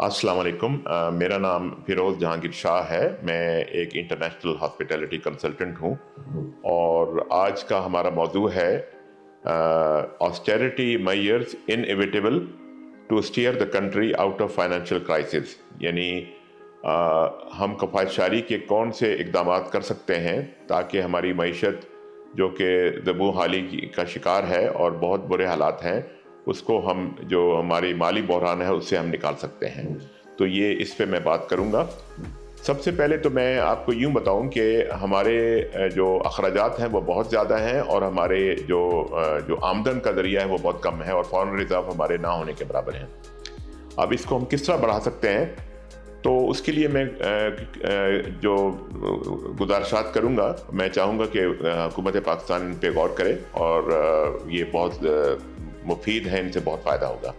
अस्सलाम वालेकुम। मेरा नाम फ़िरोज़ जहांगीर शाह है। मैं एक इंटरनेशनल हॉस्पिटैलिटी कंसल्टेंट हूँ और आज का हमारा मौजू है austerity measures inevitable to steer the country out of financial crisis. यानी हम कफ़ायतशारी के कौन से इक़दामात कर सकते हैं ताकि हमारी मईशत जो कि ज़बू हाली का शिकार है और बहुत बुरे हालात हैं, उसको हम जो हमारी माली बहरान है उससे हम निकाल सकते हैं। तो ये इस पे मैं बात करूँगा। सबसे पहले तो मैं आपको यूँ बताऊँ कि हमारे जो अखराजात हैं वो बहुत ज़्यादा हैं और हमारे जो आमदन का ज़रिया है वो बहुत कम है और फॉरेन रिज़र्व हमारे ना होने के बराबर हैं। अब इसको हम किस तरह बढ़ा सकते हैं, तो उसके लिए मैं जो गुज़ारिशात करूँगा, मैं चाहूँगा कि हुकूमत पाकिस्तान इन पे गौर करे और ये बहुत मुफीद है, इनसे बहुत फ़ायदा होगा।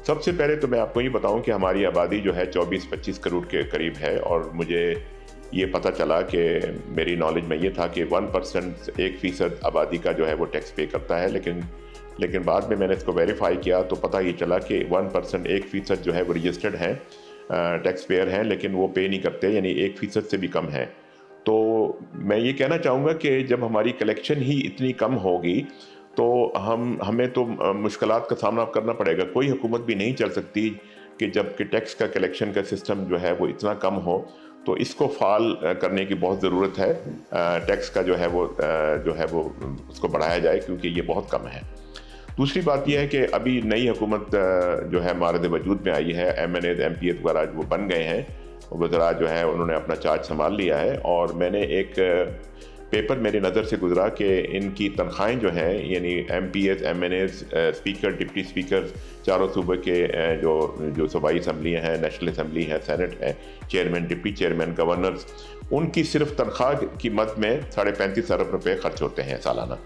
सबसे पहले तो मैं आपको ये बताऊं कि हमारी आबादी जो है 24-25 करोड़ के करीब है और मुझे ये पता चला कि मेरी नॉलेज में ये था कि 1% 1% आबादी का जो है वो टैक्स पे करता है, लेकिन बाद में मैंने इसको वेरीफाई किया तो पता ये चला कि 1% 1% जो है वो रजिस्टर्ड हैं, टैक्स पेयर हैं, लेकिन वो पे नहीं करते, यानी 1% से भी कम है। तो मैं ये कहना चाहूँगा कि जब हमारी कलेक्शन ही इतनी कम होगी तो हमें तो मुश्किलात का सामना करना पड़ेगा। कोई हुकूमत भी नहीं चल सकती कि जबकि टैक्स का कलेक्शन का सिस्टम जो है वो इतना कम हो, तो इसको फ़ाल करने की बहुत ज़रूरत है। टैक्स का जो है वो उसको बढ़ाया जाए क्योंकि ये बहुत कम है। दूसरी बात यह है कि अभी नई हुकूमत जो है हमारे वजूद में आई है, MNAs MPs वगैरह वो बन गए हैं, वज़रा जो है उन्होंने अपना चार्ज संभाल लिया है और मैंने एक पेपर मेरी नज़र से गुजरा कि इनकी तनख्वाहें जो हैं, यानी MPs MNAs speaker deputy speaker चारों सूबे के जो सूबाई असम्बलियाँ हैं, नेशनल असम्बली है, सेनेट है, चेयरमैन डिप्टी चेयरमैन गवर्नर्स, उनकी सिर्फ तनख्वाह की मद में 35.5 अरब रुपये खर्च होते हैं सालाना।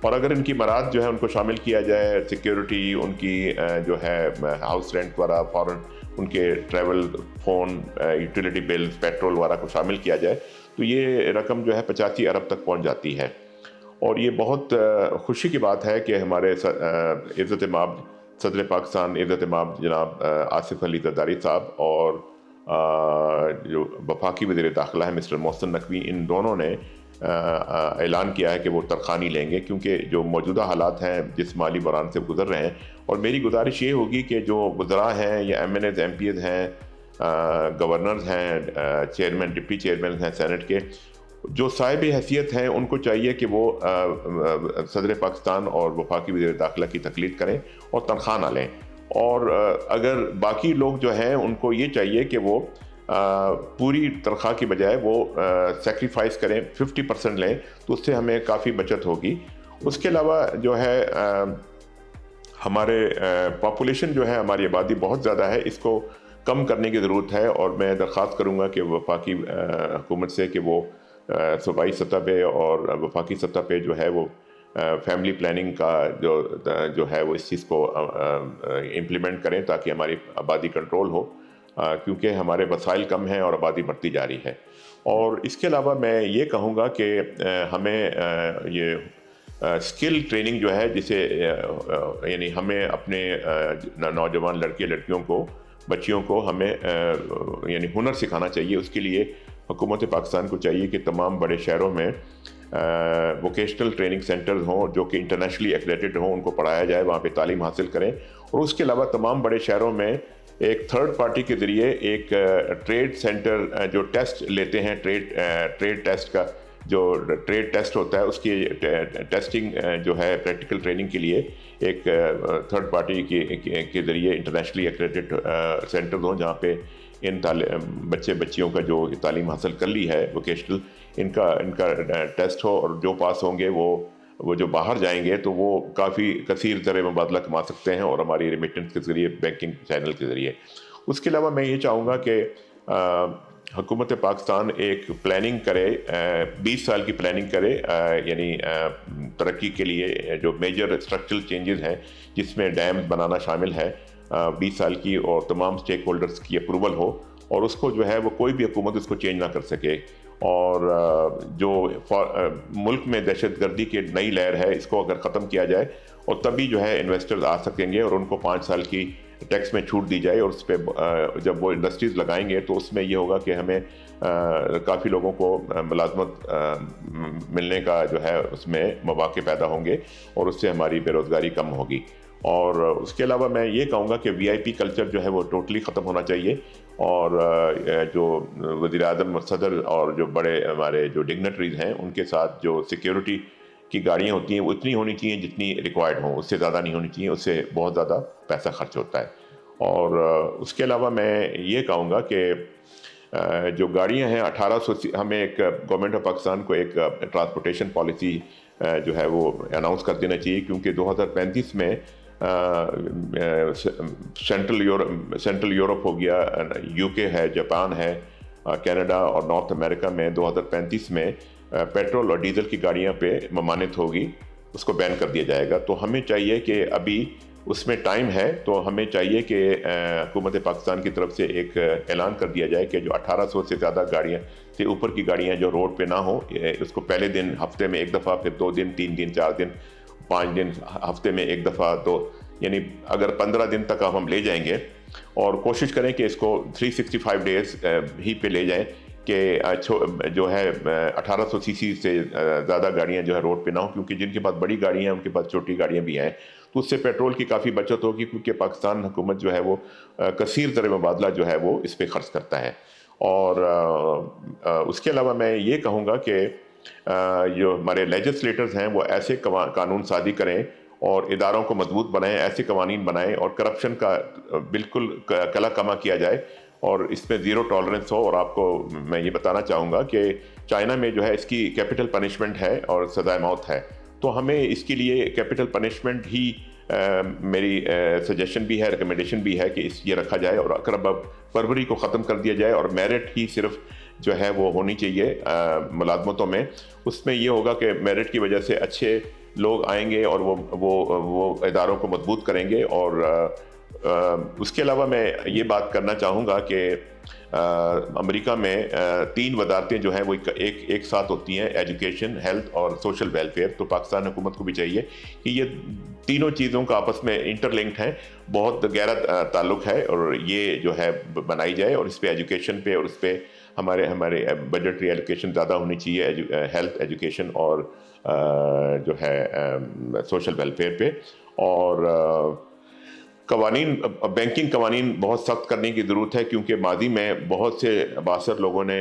और अगर इनकी मराद जो है उनको शामिल किया जाए, सिक्योरिटी, उनकी जो है हाउस रेंट वगैरह, फॉरेन उनके travel, phone, utility bills, petrol वगैरह को शामिल किया जाए, तो ये रकम जो है 85 अरब तक पहुंच जाती है। और ये बहुत खुशी की बात है कि हमारे इज़्ज़त माब सदर पाकिस्तान इज़्ज़त माब जनाब आसिफ अली ज़रदारी साहब और जो वफाकी वज़ीर दाखिला है मिस्टर मोहसिन नकवी, इन दोनों ने ऐलान किया है कि वो तनख्वाह नहीं लेंगे क्योंकि जो मौजूदा हालात हैं जिस माली बहरान से गुजर रहे हैं। और मेरी गुजारिश ये होगी कि जो वज़रा हैं या MNAs MPs हैं, गवर्नर्स हैं, चेयरमैन डिप्टी चेयरमैन हैं सेनेट के, जो साहिब हैसियत हैं, उनको चाहिए कि वो सदर पाकिस्तान और वफाकी वज़ीर दाखिला की तकलीद करें और तनख्वाह ना लें। और अगर बाकी लोग जो हैं उनको ये चाहिए कि वो पूरी तनख्वाह की बजाय वो सेक्रीफाइस करें, 50% लें, तो उससे हमें काफ़ी बचत होगी। उसके अलावा जो है हमारे पॉपुलेशन जो है, हमारी आबादी बहुत ज़्यादा है, इसको कम करने की ज़रूरत है और मैं दरख्वास्त करूँगा कि वफाकी हुकूमत से कि वो सूबाई सतह पे और वफाकी सतह पे जो है वो फैमिली प्लानिंग का जो है वो इस चीज़ को इम्प्लीमेंट करें ताकि हमारी आबादी कंट्रोल हो, क्योंकि हमारे वसाइल कम हैं और आबादी बढ़ती जा रही है। और इसके अलावा मैं ये कहूँगा कि हमें ये स्किल ट्रेनिंग जो है, जिसे यानी हमें अपने नौजवान लड़के लड़कियों को, बच्चियों को हमें यानी हुनर सिखाना चाहिए। उसके लिए हुकूमत पाकिस्तान को चाहिए कि तमाम बड़े शहरों में वोकेशनल ट्रेनिंग सेंटर्स हों जो कि इंटरनेशनली एक्रेडिटेड हों, उनको पढ़ाया जाए, वहाँ पे तालीम हासिल करें। और उसके अलावा तमाम बड़े शहरों में एक थर्ड पार्टी के ज़रिए एक ट्रेड सेंटर जो टेस्ट लेते हैं, ट्रेड टेस्ट का जो ट्रेड टेस्ट होता है, उसकी टेस्टिंग जो है प्रैक्टिकल ट्रेनिंग के लिए एक थर्ड पार्टी के ज़रिए इंटरनेशनली एक्रेडिटेड सेंटर्स हों जहाँ पे इन बच्चे बच्चियों का जो तालीम हासिल कर ली है वोकेशनल, इनका टेस्ट हो और जो पास होंगे वो जो बाहर जाएंगे तो वो काफ़ी कसीर ज़र मुबादला कमा सकते हैं और हमारी रेमिटेंस के ज़रिए, बैंकिंग चैनल के ज़रिए। उसके अलावा मैं ये चाहूँगा कि हुकूमत पाकिस्तान एक प्लानिंग करे, 20 साल की प्लानिंग करे, यानी तरक्की के लिए जो मेजर स्ट्रक्चरल चेंजेस हैं जिसमें डैम बनाना शामिल है, 20 साल की, और तमाम स्टेक होल्डर्स की अप्रूवल हो और उसको जो है वो कोई भी हुकूमत उसको चेंज ना कर सके। और जो मुल्क में दहशत गर्दी की नई लहर है, इसको अगर ख़त्म किया जाए और तभी जो है इन्वेस्टर्स आ सकेंगे और उनको 5 साल की टैक्स में छूट दी जाए, और उस पे जब वो इंडस्ट्रीज़ लगाएंगे तो उसमें ये होगा कि हमें काफ़ी लोगों को मुलाजमत मिलने का जो है उसमें मौके पैदा होंगे, और उससे हमारी बेरोज़गारी कम होगी। और उसके अलावा मैं ये कहूँगा कि वीआईपी कल्चर जो है वो टोटली ख़त्म होना चाहिए, और जो वज़ीर-ए-आज़म, सदर और जो बड़े हमारे जो डिग्नेटरीज़ हैं उनके साथ जो सिक्योरिटी की गाड़ियाँ होती हैं वो इतनी होनी चाहिए जितनी रिक्वायर्ड हों, उससे ज़्यादा नहीं होनी चाहिए, उससे बहुत ज़्यादा पैसा खर्च होता है। और उसके अलावा मैं ये कहूँगा कि जो गाड़ियाँ हैं 1800 हमें एक गवर्नमेंट ऑफ पाकिस्तान को एक ट्रांसपोर्टेशन पॉलिसी जो है वो अनाउंस कर देना चाहिए, क्योंकि 2035 में सेंट्रल यूरोप हो गया, यूके है, जापान है, कनाडा और नॉर्थ अमेरिका में 2035 में पेट्रोल और डीजल की गाड़ियां पे ममानित होगी, उसको बैन कर दिया जाएगा। तो हमें चाहिए कि अभी उसमें टाइम है, तो हमें चाहिए कि हुकूमत पाकिस्तान की तरफ से एक ऐलान कर दिया जाए कि जो 1800 से ज़्यादा गाड़ियाँ से ऊपर की गाड़ियाँ जो रोड पे ना हो, उसको पहले दिन हफ्ते में एक दफ़ा, फिर 2 दिन, 3 दिन, 4 दिन, 5 दिन, हफ्ते में एक दफ़ा, तो यानी अगर 15 दिन तक हम ले जाएंगे, और कोशिश करें कि इसको 365 डेज़ ही पे ले जाएं कि जो है 1800 सीसी से ज़्यादा गाड़ियाँ जो है रोड पे ना हो, क्योंकि जिनके पास बड़ी गाड़ियाँ हैं उनके पास छोटी गाड़ियाँ भी हैं, तो उससे पेट्रोल की काफ़ी बचत होगी, क्योंकि पाकिस्तान हुकूमत जो है वो कसीर ज़र मुबादला जो है वो इस पर खर्च करता है। और उसके अलावा मैं ये कहूँगा कि जो हमारे लेजिस्लेटर्स हैं वो ऐसे कानून साज़ी करें और इदारों को मजबूत बनाएं, ऐसे कवानीन बनाएं, और करप्शन का बिल्कुल कला कमा किया जाए, और इसमें ज़ीरो टॉलरेंस हो। और आपको मैं ये बताना चाहूँगा कि चाइना में जो है इसकी कैपिटल पनिशमेंट है और सज़ाए मौत है, तो हमें इसके लिए कैपिटल पनिशमेंट ही मेरी सजेशन भी है, रिकमेंडेशन भी है कि ये रखा जाए, और अकरब फरवरी को ख़त्म कर दिया जाए, और मेरिट ही सिर्फ जो है वो होनी चाहिए मुलाजमतों में। उसमें ये होगा कि मेरिट की वजह से अच्छे लोग आएंगे और वो इदारों को मजबूत करेंगे। और उसके अलावा मैं ये बात करना चाहूँगा कि अमेरिका में 3 वजारतें जो हैं वो एक साथ होती हैं, एजुकेशन, हेल्थ और सोशल वेलफेयर। तो पाकिस्तान हुकूमत को भी चाहिए कि ये तीनों चीज़ों का आपस में इंटरलिंक्ड है, बहुत गहरा ताल्लुक है, और ये जो है बनाई जाए, और इस पे एजुकेशन पे और उस पे हमारे बजटरी एलोकेशन ज़्यादा होनी चाहिए, हेल्थ, एजुकेशन और जो है सोशल वेलफेयर पे। और कवानीन, बैंकिंग कवानीन बहुत सख्त करने की ज़रूरत है, क्योंकि माजी में बहुत से बासर लोगों ने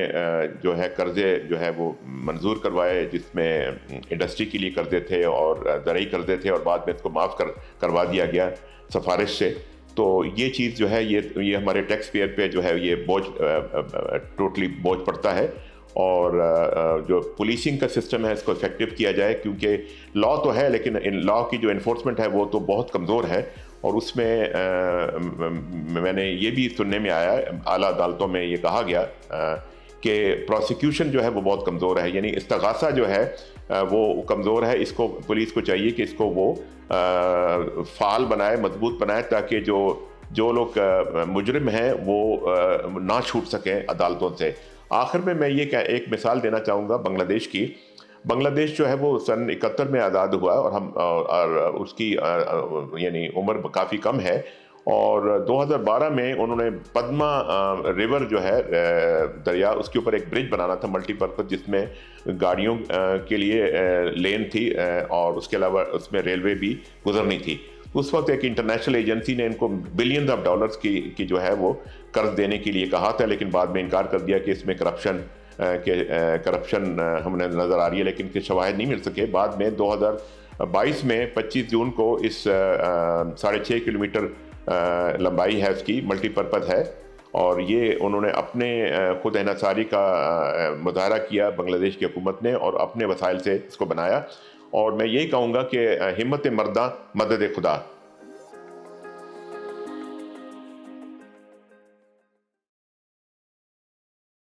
जो है कर्ज़े जो है वो मंजूर करवाए, जिसमें इंडस्ट्री के लिए कर्ज़े थे और ज़रई कर्ज़े थे, और बाद में इसको माफ़ करवा दिया गया सिफारिश से। तो ये चीज़ जो है ये हमारे टैक्स पेयर पे जो है ये बोझ टोटली बोझ पड़ता है। और जो पुलिसिंग का सिस्टम है इसको इफेक्टिव किया जाए, क्योंकि लॉ तो है लेकिन इन लॉ की जो इन्फोर्समेंट है वो तो बहुत कमज़ोर है। और उसमें मैंने ये भी सुनने में आया, आला अदालतों में ये कहा गया कि प्रोसिक्यूशन जो है वो बहुत कमज़ोर है, यानी इस्तगासा जो है वो कमज़ोर है। इसको पुलिस को चाहिए कि इसको वो फाल बनाए, मजबूत बनाए, ताकि जो लोग मुजरिम हैं वो ना छूट सकें अदालतों से। आखिर में मैं ये एक मिसाल देना चाहूँगा बांग्लादेश की। बांग्लादेश जो है वो सन 71 में आज़ाद हुआ, और उसकी यानी उम्र काफ़ी कम है, और 2012 में उन्होंने पद्मा रिवर जो है दरिया, उसके ऊपर एक ब्रिज बनाना था मल्टीपर्पज़, जिसमें गाड़ियों के लिए लेन थी, और उसके अलावा उसमें रेलवे भी गुजरनी थी। उस वक्त एक इंटरनेशनल एजेंसी ने इनको बिलियंस ऑफ डॉलर्स की जो है वो कर्ज देने के लिए कहा था, लेकिन बाद में इनकार कर दिया कि इसमें करप्शन हमें नज़र आ रही है, लेकिन के शवाहिद नहीं मिल सके। बाद में 2022 में 25 जून को इस 6.5 किलोमीटर लंबाई है इसकी, मल्टीपर्पज़ है, और ये उन्होंने अपने खुद इन्हसारी का मुजाहरा किया बांग्लादेश की हुकूमत ने, और अपने वसाइल से इसको बनाया। और मैं यही कहूँगा कि हिम्मत मर्दा मदद खुदा।